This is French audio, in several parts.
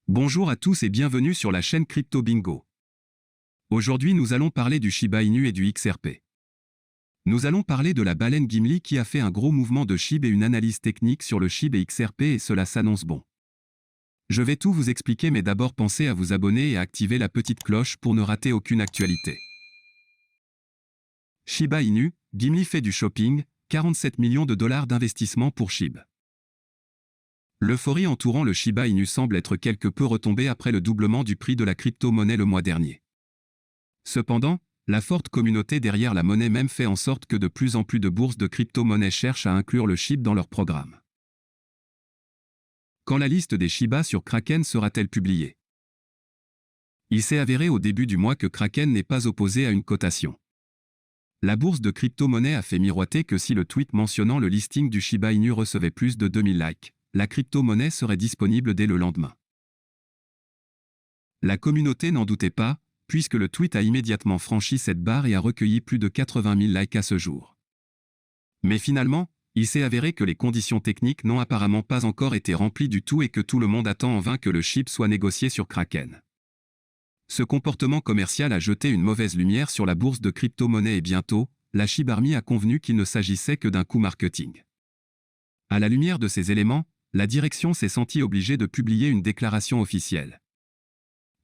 Bonjour à tous et bienvenue sur la chaîne Crypto Bingo. Aujourd'hui nous allons parler du Shiba Inu et du XRP. Nous allons parler de la baleine Gimli qui a fait un gros mouvement de SHIB et une analyse technique sur le SHIB et XRP et cela s'annonce bon. Je vais tout vous expliquer mais d'abord pensez à vous abonner et à activer la petite cloche pour ne rater aucune actualité. Shiba Inu, Gimli fait du shopping, 47 millions de dollars d'investissement pour SHIB. L'euphorie entourant le Shiba Inu semble être quelque peu retombée après le doublement du prix de la crypto-monnaie le mois dernier. Cependant, la forte communauté derrière la monnaie même fait en sorte que de plus en plus de bourses de crypto-monnaies cherchent à inclure le SHIB dans leur programme. Quand la liste des Shiba sur Kraken sera-t-elle publiée? Il s'est avéré au début du mois que Kraken n'est pas opposé à une cotation. La bourse de crypto-monnaie a fait miroiter que si le tweet mentionnant le listing du Shiba Inu recevait plus de 2000 likes, la crypto-monnaie serait disponible dès le lendemain. La communauté n'en doutait pas, puisque le tweet a immédiatement franchi cette barre et a recueilli plus de 80 000 likes à ce jour. Mais finalement, il s'est avéré que les conditions techniques n'ont apparemment pas encore été remplies du tout et que tout le monde attend en vain que le SHIB soit négocié sur Kraken. Ce comportement commercial a jeté une mauvaise lumière sur la bourse de crypto-monnaie et bientôt, la SHIB Army a convenu qu'il ne s'agissait que d'un coup marketing. À la lumière de ces éléments, la direction s'est sentie obligée de publier une déclaration officielle.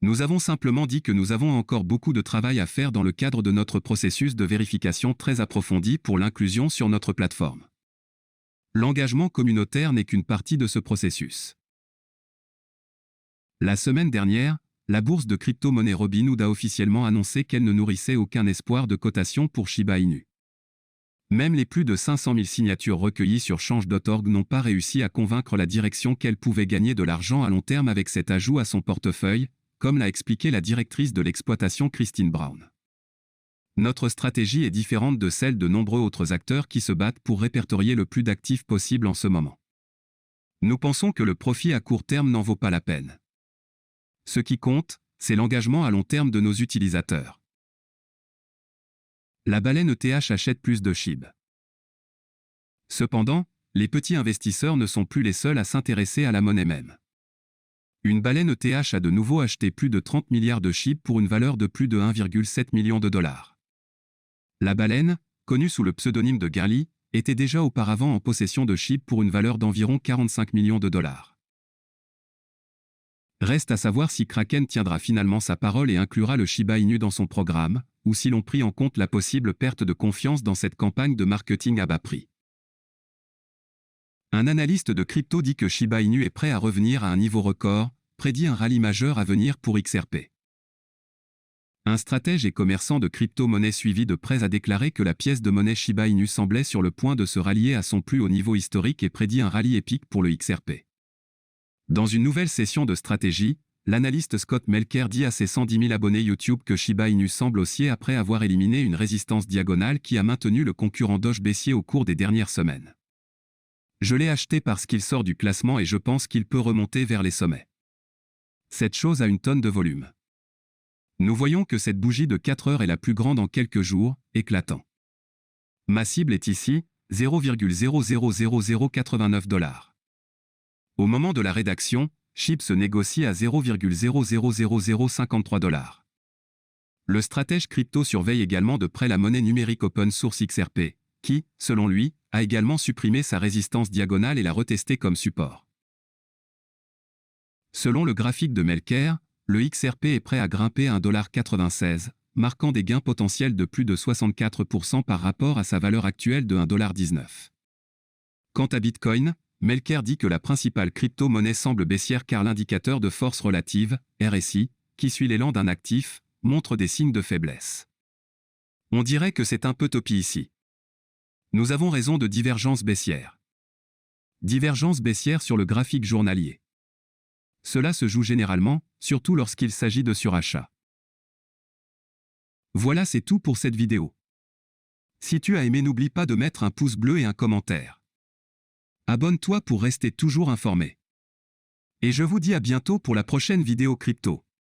Nous avons simplement dit que nous avons encore beaucoup de travail à faire dans le cadre de notre processus de vérification très approfondi pour l'inclusion sur notre plateforme. L'engagement communautaire n'est qu'une partie de ce processus. La semaine dernière, la bourse de crypto-monnaie Robinhood a officiellement annoncé qu'elle ne nourrissait aucun espoir de cotation pour Shiba Inu. Même les plus de 500 000 signatures recueillies sur Change.org n'ont pas réussi à convaincre la direction qu'elle pouvait gagner de l'argent à long terme avec cet ajout à son portefeuille, comme l'a expliqué la directrice de l'exploitation Christine Brown. Notre stratégie est différente de celle de nombreux autres acteurs qui se battent pour répertorier le plus d'actifs possible en ce moment. Nous pensons que le profit à court terme n'en vaut pas la peine. Ce qui compte, c'est l'engagement à long terme de nos utilisateurs. La baleine ETH achète plus de SHIB. Cependant, les petits investisseurs ne sont plus les seuls à s'intéresser à la monnaie même. Une baleine ETH a de nouveau acheté plus de 30 milliards de SHIB pour une valeur de plus de 1,7 million de dollars. La baleine, connue sous le pseudonyme de Girly, était déjà auparavant en possession de SHIB pour une valeur d'environ 45 millions de dollars. Reste à savoir si Kraken tiendra finalement sa parole et inclura le Shiba Inu dans son programme, ou si l'on prit en compte la possible perte de confiance dans cette campagne de marketing à bas prix. Un analyste de crypto dit que Shiba Inu est prêt à revenir à un niveau record, prédit un rallye majeur à venir pour XRP. Un stratège et commerçant de crypto-monnaie suivi de près a déclaré que la pièce de monnaie Shiba Inu semblait sur le point de se rallier à son plus haut niveau historique et prédit un rallye épique pour le XRP. Dans une nouvelle session de stratégie, l'analyste Scott Melker dit à ses 110 000 abonnés YouTube que Shiba Inu semble haussier après avoir éliminé une résistance diagonale qui a maintenu le concurrent Doge baissier au cours des dernières semaines. Je l'ai acheté parce qu'il sort du classement et je pense qu'il peut remonter vers les sommets. Cette chose a une tonne de volume. Nous voyons que cette bougie de 4 heures est la plus grande en quelques jours, éclatant. Ma cible est ici, 0,000089 $. Au moment de la rédaction, SHIB se négocie à 0,000053 $. Le stratège crypto surveille également de près la monnaie numérique open source XRP, qui, selon lui, a également supprimé sa résistance diagonale et l'a retestée comme support. Selon le graphique de Melker, le XRP est prêt à grimper à 1,96 $, marquant des gains potentiels de plus de 64% par rapport à sa valeur actuelle de 1,19 $. Quant à Bitcoin, Melker dit que la principale crypto-monnaie semble baissière car l'indicateur de force relative, RSI, qui suit l'élan d'un actif, montre des signes de faiblesse. On dirait que c'est un peu topi ici. Nous avons raison de divergence baissière. Divergence baissière sur le graphique journalier. Cela se joue généralement, surtout lorsqu'il s'agit de surachat. Voilà, c'est tout pour cette vidéo. Si tu as aimé, n'oublie pas de mettre un pouce bleu et un commentaire. Abonne-toi pour rester toujours informé. Et je vous dis à bientôt pour la prochaine vidéo crypto.